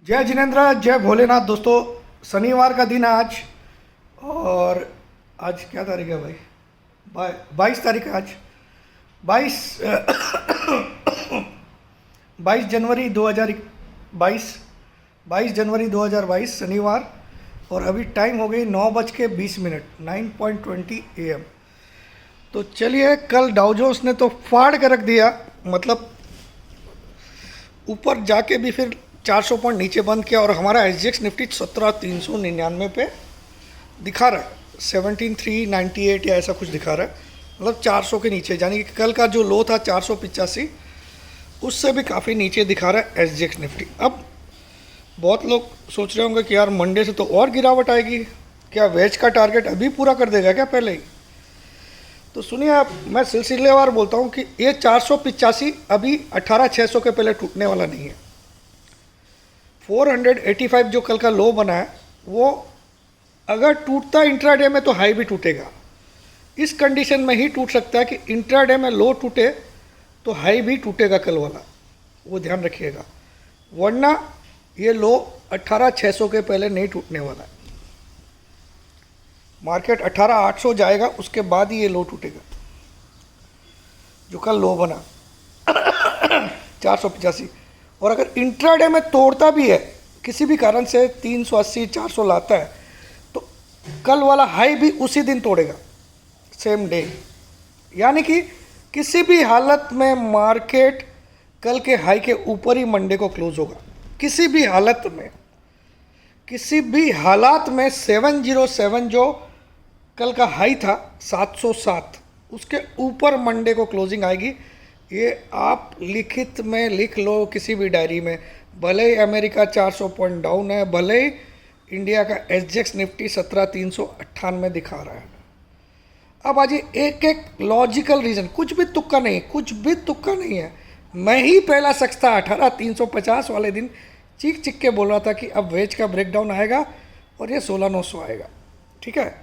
जय जिनेन्द्र, जय भोलेनाथ। दोस्तों, शनिवार का दिन है आज। और आज क्या तारीख है भाई? 22 तारीख है आज। 22 22 जनवरी 2022। 22 जनवरी 2022 शनिवार। और अभी टाइम हो गई 9:20 9:20 AM। तो चलिए, कल डाउ जोन्स ने तो फाड़ के रख दिया, मतलब ऊपर जाके भी फिर 400 पॉइंट नीचे बंद किया। और हमारा एसजीएक्स निफ्टी 17,399 पे दिखा रहा है, 17,398 या ऐसा कुछ दिखा रहा है, मतलब 400 के नीचे। यानी कि कल का जो लो था 485, उससे भी काफ़ी नीचे दिखा रहा है एसजीएक्स निफ्टी। अब बहुत लोग सोच रहे होंगे कि यार मंडे से तो और गिरावट आएगी, क्या वेज का टारगेट अभी पूरा कर देगा क्या पहले ही? तो सुनिए आप, मैं सिलसिलेवार बोलता हूँ कि ये 485 अभी 18,600 के पहले टूटने वाला नहीं है। 485 जो कल का लो बना है, वो अगर टूटता इंट्राडे में तो हाई भी टूटेगा। इस कंडीशन में ही टूट सकता है कि इंट्राडे में लो टूटे तो हाई भी टूटेगा कल वाला, वो ध्यान रखिएगा। वरना ये लो 18,600 के पहले नहीं टूटने वाला है। मार्केट 18,800 जाएगा, उसके बाद ही ये लो टूटेगा जो कल लो बना 485। और अगर इंट्राडे में तोड़ता भी है किसी भी कारण से, 380 400 लाता है, तो कल वाला हाई भी उसी दिन तोड़ेगा, सेम डे। यानी कि किसी भी हालत में मार्केट कल के हाई के ऊपर ही मंडे को क्लोज होगा। किसी भी हालत में, किसी भी हालात में 707 जो कल का हाई था 707, उसके ऊपर मंडे को क्लोजिंग आएगी। ये आप लिखित में लिख लो किसी भी डायरी में। भले ही अमेरिका 400 पॉइंट डाउन है, भले ही इंडिया का एसजेक्स निफ्टी 17,398 दिखा रहा है। अब आज एक एक लॉजिकल रीज़न, कुछ भी तुक्का नहीं, कुछ भी तुक्का नहीं है। मैं ही पहला शख्स था 18,350 वाले दिन चीख चीख के बोल रहा था कि अब वेज का ब्रेकडाउन आएगा और ये 16,900 आएगा। ठीक है,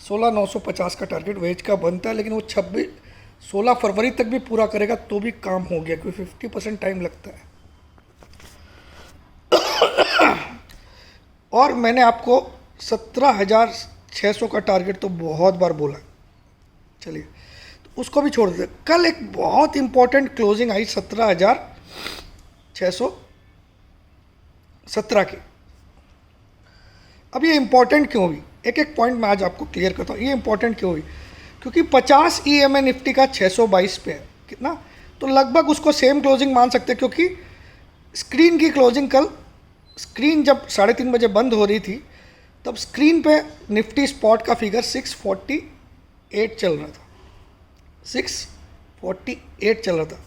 16,950 का टारगेट वेज का बनता है, लेकिन वो 16 फरवरी तक भी पूरा करेगा तो भी काम हो गया, क्योंकि 50% टाइम लगता है। और मैंने आपको 17,600 का टारगेट तो बहुत बार बोला। चलिए, तो उसको भी छोड़ देते। कल एक बहुत इंपॉर्टेंट क्लोजिंग आई 17,617 की। अब ये इंपॉर्टेंट क्यों हुई, एक एक पॉइंट मैं आज आपको क्लियर करता हूँ। ये इंपॉर्टेंट क्यों हुई? क्योंकि 50 EMA निफ्टी का 622 पे है कितना, तो लगभग उसको सेम क्लोजिंग मान सकते हैं। क्योंकि स्क्रीन की क्लोजिंग कल, स्क्रीन जब 3:30 बजे बंद हो रही थी, तब स्क्रीन पे निफ्टी स्पॉट का फिगर 648 चल रहा था, 648 चल रहा था।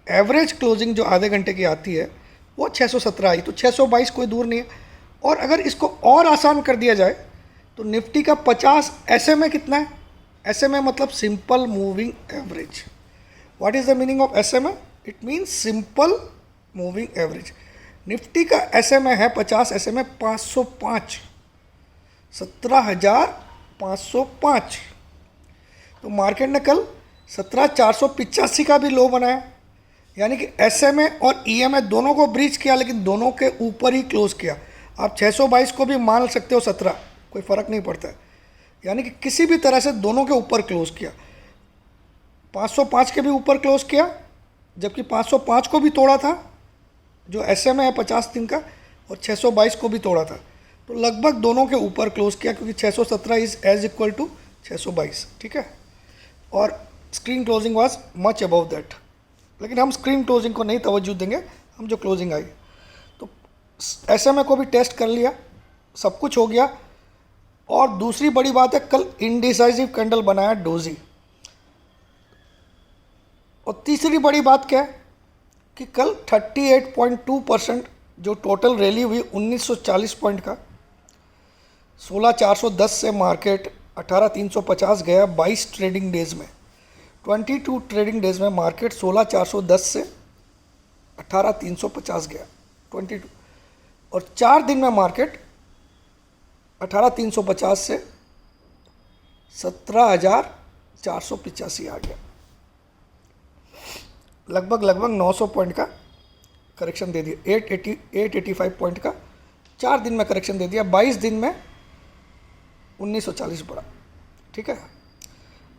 एवरेज क्लोजिंग जो आधे घंटे की आती है वो 617 आई, तो 622 कोई दूर नहीं है। और अगर इसको और आसान कर दिया जाए तो निफ्टी का 50 SMA कितना है? SMA मतलब simple moving average. What is the meaning of SMA? It means simple moving average. Nifty का SMA है 50 SMA 505, 17,505। तो मार्केट ने कल 17,485 का भी लो बनाया, यानी कि SMA और EMA दोनों को ब्रीच किया, लेकिन दोनों के ऊपर ही क्लोज किया। आप 622 को भी मान सकते हो 17, कोई फ़र्क नहीं पड़ता है। यानी कि किसी भी तरह से दोनों के ऊपर क्लोज किया। 505 के भी ऊपर क्लोज किया, जबकि 505 को भी तोड़ा था जो SMA है 50 दिन का, और 622 को भी तोड़ा था। तो लगभग दोनों के ऊपर क्लोज किया, क्योंकि 617 इज एज इक्वल टू 622। ठीक है, और screen closing was much above that. लेकिन हम स्क्रीन क्लोजिंग को नहीं तवज्जो देंगे, हम जो क्लोजिंग आई। तो SMA को भी टेस्ट कर लिया, सब कुछ हो गया। और दूसरी बड़ी बात है, कल इंडिसाइसिव कैंडल बनाया डोजी। और तीसरी बड़ी बात क्या है कि कल 38.2% जो टोटल रैली हुई 1940 पॉइंट का, 16,410 से मार्केट 18,350 गया 22 ट्रेडिंग डेज में। 22 ट्रेडिंग डेज में मार्केट 16,410 से 18,350 गया 22। और 4 दिन में मार्केट 18,350 से 17,485 आ गया। लगभग 900 पॉइंट का करेक्शन दे दिया 885 पॉइंट का 4 दिन में करेक्शन दे दिया, 22 दिन में 1940 बढ़ा। ठीक है,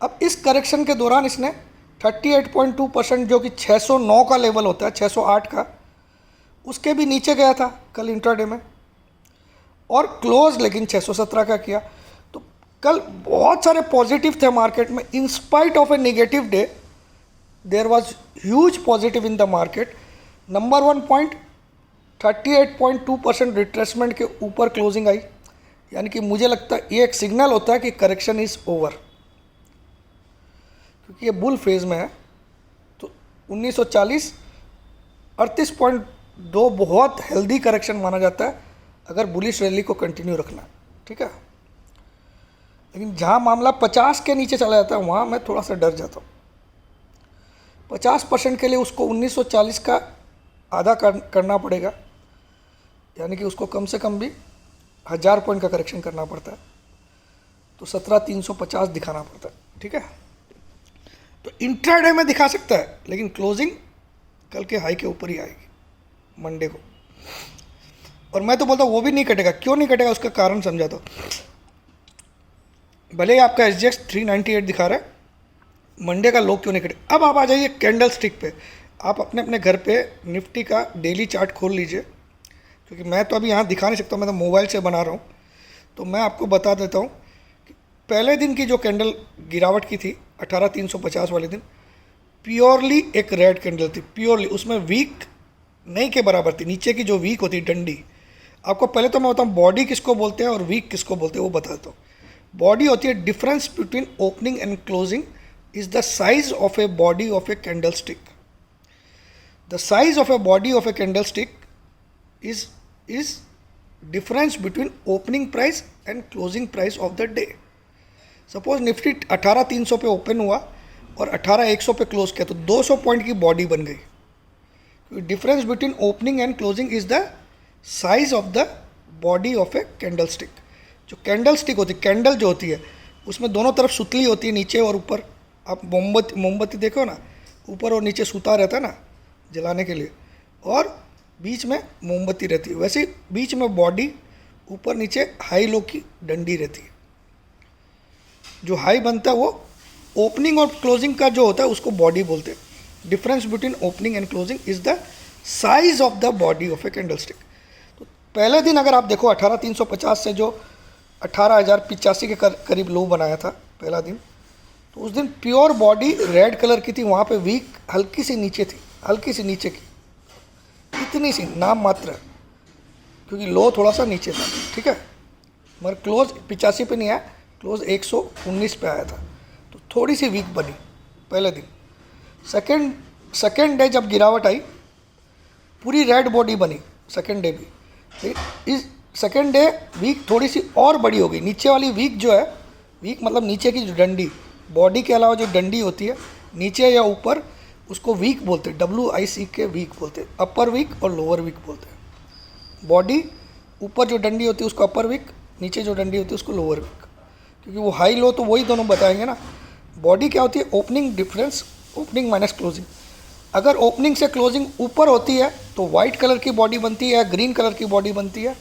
अब इस करेक्शन के दौरान इसने 38.2% जो कि 609 का लेवल होता है, 608 का, उसके भी नीचे गया था कल इंट्राडे में, और क्लोज लेकिन 617 का किया। तो कल बहुत सारे पॉजिटिव थे मार्केट में, in spite of a negative day there was huge positive in the market. Number 1 point 38.2% retracement के ऊपर क्लोजिंग आई, यानी कि मुझे लगता है ये एक सिग्नल होता है कि करेक्शन इज़ ओवर, क्योंकि ये बुल फेज में है। तो 1940 38.2 बहुत हेल्दी करेक्शन माना जाता है अगर बुलिश रैली को कंटिन्यू रखना है। ठीक है, लेकिन जहाँ मामला 50 के नीचे चला जाता है वहाँ मैं थोड़ा सा डर जाता हूँ। 50% के लिए उसको 1940 का आधा करना पड़ेगा, यानी कि उसको कम से कम भी 1000 पॉइंट का करेक्शन करना पड़ता है, तो 17,350 दिखाना पड़ता है। ठीक है, तो इंट्राडे में दिखा सकता है, लेकिन क्लोजिंग कल के हाई के ऊपर ही आएगी मंडे को। और मैं तो बोलता हूँ वो भी नहीं कटेगा। क्यों नहीं कटेगा उसका कारण समझाता हूँ। भले ही आपका SGX 398 दिखा रहा है, मंडे का लो क्यों नहीं कटेगा। अब आप आ जाइए कैंडल स्टिक पे। आप अपने अपने घर पे निफ्टी का डेली चार्ट खोल लीजिए, क्योंकि मैं तो अभी यहाँ दिखा नहीं सकता, मैं तो मोबाइल से बना रहा हूँ। तो मैं आपको बता देता हूँ कि पहले दिन की जो कैंडल गिरावट की थी 18,350 वाले दिन, प्योरली एक रेड कैंडल थी, प्योरली। उसमें वीक नहीं के बराबर थी, नीचे की जो वीक होती डंडी। आपको पहले तो मैं बताऊँ बॉडी किसको बोलते हैं और वीक किसको बोलते हैं वो बताता हूँ। बॉडी होती है difference between opening and closing is the size of a body of a candle stick. The size of a body of a candle stick is difference between opening price and closing price of the day. Suppose Nifty 18,300 पे open हुआ और 18,100 पे close किया, तो 200 point की body बन गई। Difference between opening and closing is the size of the body of a candle stick. जो कैंडल स्टिक होती है, कैंडल जो होती है उसमें दोनों तरफ सुतली होती है, नीचे और ऊपर। आप मोमबत्ती देखो ना, ऊपर और नीचे सूता रहता है ना जलाने के लिए, और बीच में मोमबत्ती रहती है। वैसे बीच में बॉडी, ऊपर नीचे हाई लो की डंडी रहती है। जो हाई बनता है वो ओपनिंग और क्लोजिंग का जो होता है उसको बॉडी बोलते हैं। Difference between opening and closing is the size of the body of a candle stick. तो पहले दिन अगर आप देखो 18,350 से जो 18,085 के करीब लो बनाया था पहला दिन, तो उस दिन प्योर बॉडी रेड कलर की थी। वहाँ पे वीक हल्की सी नीचे थी, हल्की सी नीचे की, इतनी सी नाम मात्र, क्योंकि लो थोड़ा सा नीचे था। ठीक है, मगर क्लोज 85 पे नहीं आया, क्लोज 119 पे आया था, तो थोड़ी सी वीक बनी पहले दिन। सेकेंड डे जब गिरावट आई, पूरी रेड बॉडी बनी सेकेंड डे भी। इस सेकेंड डे वीक थोड़ी सी और बड़ी हो गई। नीचे वाली वीक जो है, वीक मतलब नीचे की जो डंडी, बॉडी के अलावा जो डंडी होती है नीचे या ऊपर, उसको वीक बोलते हैं, WIC वीक बोलते हैं। अपर वीक और लोअर वीक बोलते हैं। बॉडी ऊपर जो डंडी होती है उसको अपर वीक, नीचे जो डंडी होती है उसको लोअर वीक, क्योंकि वो हाई लो तो वही दोनों बताएंगे ना। बॉडी क्या होती है? Opening difference, opening minus closing. अगर ओपनिंग से क्लोजिंग ऊपर होती है तो वाइट कलर की बॉडी बनती है, ग्रीन कलर की बॉडी बनती है।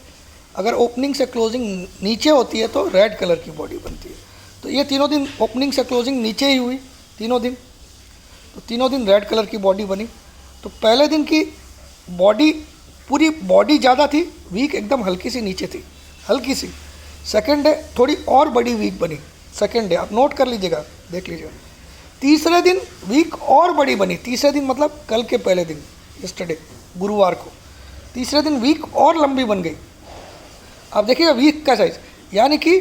अगर ओपनिंग से क्लोजिंग नीचे होती है तो रेड कलर की बॉडी बनती है। तो ये तीनों दिन ओपनिंग से क्लोजिंग नीचे ही हुई तीनों दिन, तो तीनों दिन रेड कलर की बॉडी बनी। तो पहले दिन की बॉडी, पूरी बॉडी ज़्यादा थी, वीक एकदम हल्की सी नीचे थी, हल्की सी। सेकेंड डे थोड़ी और बड़ी वीक बनी, सेकेंड डे आप नोट कर लीजिएगा, देख लीजिएगा। तीसरे दिन वीक और बड़ी बनी, तीसरे दिन मतलब कल के पहले दिन, यस्टरडे गुरुवार को। तीसरे दिन वीक और लंबी बन गई। आप देखिएगा वीक का साइज, यानी कि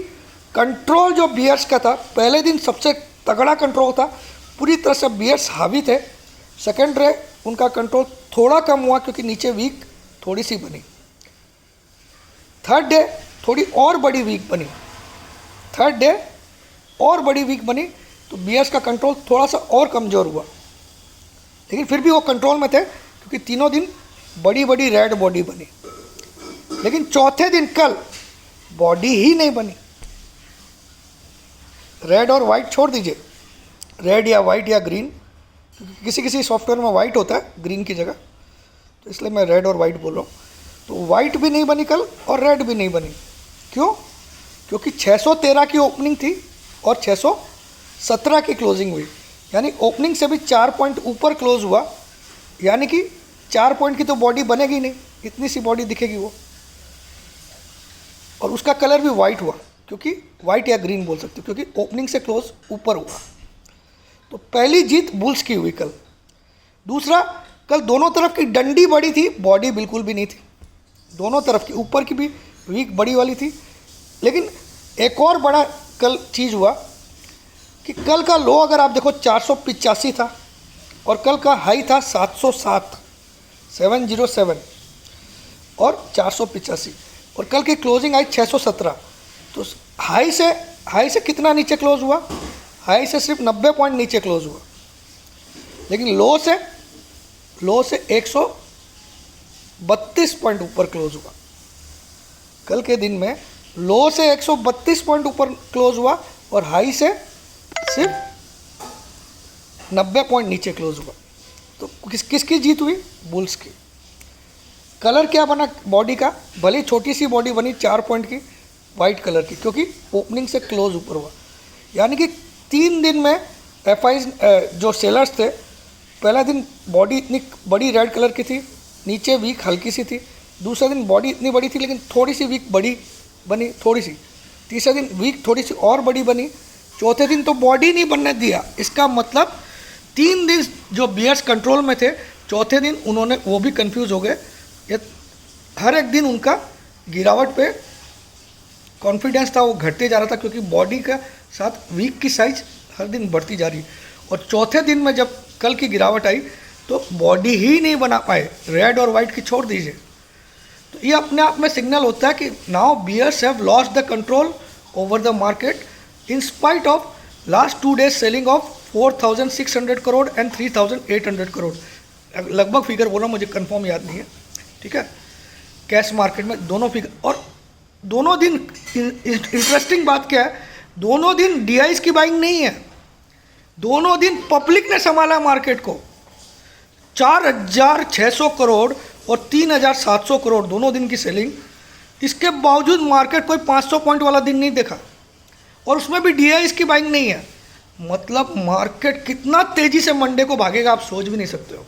कंट्रोल जो बियर्स का था, पहले दिन सबसे तगड़ा कंट्रोल था, पूरी तरह से बियर्स हावी थे। सेकेंड डे उनका कंट्रोल थोड़ा कम हुआ क्योंकि नीचे वीक थोड़ी सी बनी। थर्ड डे थोड़ी और बड़ी वीक बनी, थर्ड डे और बड़ी वीक बनी, तो बियर्स का कंट्रोल थोड़ा सा और कमज़ोर हुआ, लेकिन फिर भी वो कंट्रोल में थे क्योंकि तीनों दिन बड़ी बड़ी रेड बॉडी बनी। लेकिन चौथे दिन कल बॉडी ही नहीं बनी। रेड और वाइट छोड़ दीजिए, रेड या वाइट या ग्रीन, किसी किसी सॉफ्टवेयर में वाइट होता है ग्रीन की जगह, तो इसलिए मैं रेड और वाइट बोल रहा हूँ। तो वाइट भी नहीं बनी कल और रेड भी नहीं बनी। क्यों? क्योंकि 613 की ओपनिंग थी और 617 की क्लोजिंग हुई, यानी ओपनिंग से भी 4 पॉइंट ऊपर क्लोज हुआ, यानी कि 4 पॉइंट की तो बॉडी बनेगी नहीं, इतनी सी बॉडी दिखेगी वो, और उसका कलर भी वाइट हुआ, क्योंकि वाइट या ग्रीन बोल सकते हो, क्योंकि ओपनिंग से क्लोज ऊपर हुआ। तो पहली जीत बुल्स की हुई कल। दूसरा, कल दोनों तरफ की डंडी बड़ी थी, बॉडी बिल्कुल भी नहीं थी। दोनों तरफ की, ऊपर की भी वीक बड़ी वाली थी। लेकिन एक और बड़ा कल चीज़ हुआ कि कल का लो अगर आप देखो 485 था और कल का हाई था 707 और 485, और कल की क्लोजिंग आई 617। तो हाई से कितना नीचे क्लोज हुआ? हाई से सिर्फ 90 पॉइंट नीचे क्लोज हुआ, लेकिन लो से 132 पॉइंट ऊपर क्लोज हुआ। कल के दिन में लो से 132 पॉइंट ऊपर क्लोज हुआ और हाई से सिर्फ 90 पॉइंट नीचे क्लोज हुआ। तो किसकी जीत हुई? बुल्स की। कलर क्या बना बॉडी का? भले छोटी सी बॉडी बनी 4 पॉइंट की, वाइट कलर की, क्योंकि ओपनिंग से क्लोज ऊपर हुआ। यानी कि 3 दिन में एफआईज जो सेलर्स थे, पहला दिन बॉडी इतनी बड़ी रेड कलर की थी, नीचे वीक हल्की सी थी। दूसरा दिन बॉडी इतनी बड़ी थी लेकिन थोड़ी सी वीक बड़ी बनी, थोड़ी सी। तीसरा दिन वीक थोड़ी सी और बड़ी बनी। चौथे दिन तो बॉडी नहीं बनने दिया। इसका मतलब 3 दिन जो बियर्स कंट्रोल में थे, चौथे दिन उन्होंने वो भी कंफ्यूज हो गए। ये हर एक दिन उनका गिरावट पे कॉन्फिडेंस था वो घटते जा रहा था, क्योंकि बॉडी का साथ वीक की साइज हर दिन बढ़ती जा रही। और चौथे दिन में जब कल की गिरावट आई तो बॉडी ही नहीं बना पाए, रेड और वाइट की छोड़ दीजिए। तो ये अपने आप में सिग्नल होता है कि now bears have lost the control over the market in spite of last 2 days selling off 4,600 crore and 3,800 crore. लगभग फिगर बोल रहा हूँ, मुझे कंफर्म याद नहीं है, ठीक है। कैश मार्केट में दोनों फिगर, और दोनों दिन इंटरेस्टिंग बात क्या है, दोनों दिन डीआईज की बाइंग नहीं है, दोनों दिन पब्लिक ने संभाला मार्केट को। 4,600 करोड़ और 3,700 करोड़ दोनों दिन की सेलिंग। इसके बावजूद मार्केट कोई 500 पॉइंट वाला दिन नहीं देखा, और उसमें भी डीआईज की बाइंग नहीं है। मतलब मार्केट कितना तेजी से मंडे को भागेगा आप सोच भी नहीं सकते हो।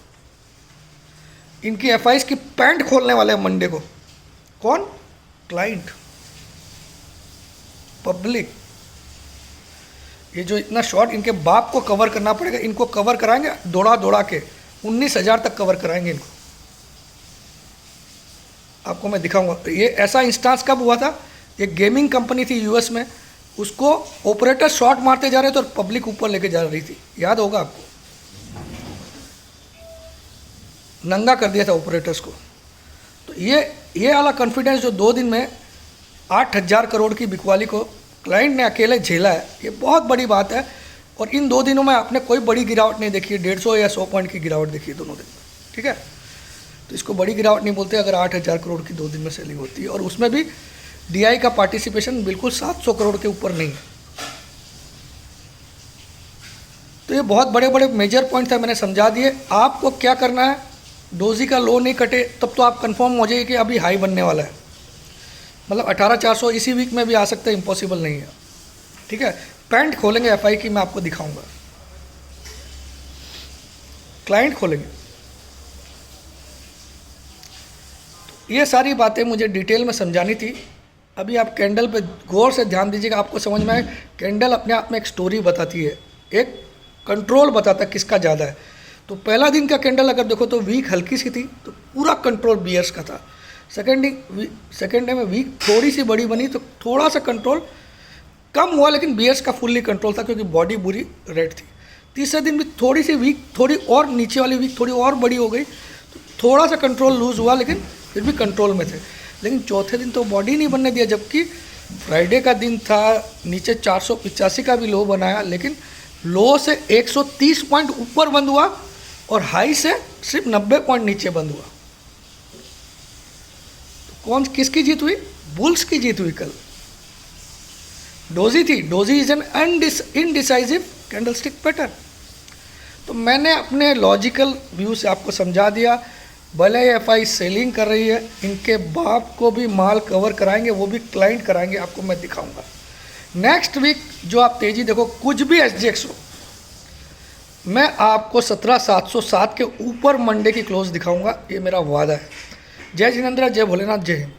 इनकी एफआईज की पैंट खोलने वाले हैं मंडे को। कौन? Client, public. ये जो इतना शॉर्ट इनके बाप को कवर करना पड़ेगा, इनको कवर कराएंगे दौड़ा दौड़ा के 19,000 तक कवर कराएंगे इनको। आपको मैं दिखाऊंगा। ये ऐसा इंस्टांस कब हुआ था, एक गेमिंग कंपनी थी यूएस में, उसको ऑपरेटर शॉट मारते जा रहे थे और पब्लिक ऊपर लेके जा रही थी, याद होगा आपको। नंगा कर दिया था ऑपरेटर्स को। तो ये वाला कॉन्फिडेंस जो 2 दिन में 8,000 करोड़ की बिकवाली को क्लाइंट ने अकेले झेला है, ये बहुत बड़ी बात है। और इन 2 दिनों में आपने कोई बड़ी गिरावट नहीं देखी है, 150 या 100 पॉइंट की गिरावट देखी है दोनों दिन में, ठीक है। तो इसको बड़ी गिरावट नहीं बोलते अगर 8,000 करोड़ की 2 दिन में सेलिंग होती है, और उसमें भी डीआई का पार्टिसिपेशन बिल्कुल 700 करोड़ के ऊपर नहीं है। तो ये बहुत बड़े बड़े मेजर पॉइंट थे, मैंने समझा दिए। आपको क्या करना है, डोजी का लो नहीं कटे तब तो आप कंफर्म हो जाइए कि अभी हाई बनने वाला है। मतलब 18,400 इसी वीक में भी आ सकता है, इम्पॉसिबल नहीं है, ठीक है। पैंट खोलेंगे एफआई की, मैं आपको दिखाऊंगा। क्लाइंट खोलेंगे। तो ये सारी बातें मुझे डिटेल में समझानी थी। अभी आप कैंडल पे गौर से ध्यान दीजिएगा, आपको समझ में आए। कैंडल अपने आप में एक स्टोरी बताती है, एक कंट्रोल बताता है किसका ज़्यादा है। तो पहला दिन का कैंडल अगर देखो तो वीक हल्की सी थी, तो पूरा कंट्रोल बियर्स का था। सेकेंड डे में वीक थोड़ी सी बड़ी बनी तो थोड़ा सा कंट्रोल कम हुआ, लेकिन बियर्स का फुल्ली कंट्रोल था क्योंकि बॉडी बुरी रेड थी। तीसरे दिन भी थोड़ी सी वीक, थोड़ी और नीचे वाली वीक थोड़ी और बड़ी हो गई, तो थोड़ा सा कंट्रोल लूज़ हुआ, लेकिन फिर भी कंट्रोल में थे। लेकिन चौथे दिन तो बॉडी नहीं बनने दिया, जबकि फ्राइडे का दिन था, नीचे 485 का भी लो बनाया, लेकिन लो से 130 पॉइंट ऊपर बंद हुआ और हाई से सिर्फ 90 पॉइंट नीचे बंद हुआ। तो किसकी जीत हुई? बुल्स की जीत हुई कल। डोजी थी, doji is an indecisive candlestick pattern. तो मैंने अपने लॉजिकल व्यू से आपको समझा दिया। भले एफ आई सेलिंग कर रही है, इनके बाप को भी माल कवर कराएंगे, वो भी क्लाइंट कराएंगे, आपको मैं दिखाऊंगा। नेक्स्ट वीक जो आप तेज़ी देखो, कुछ भी SGX हो, मैं आपको 17,707 के ऊपर मंडे की क्लोज दिखाऊंगा, ये मेरा वादा है। जय जिनेंद्र, जय भोलेनाथ, जय हिंद।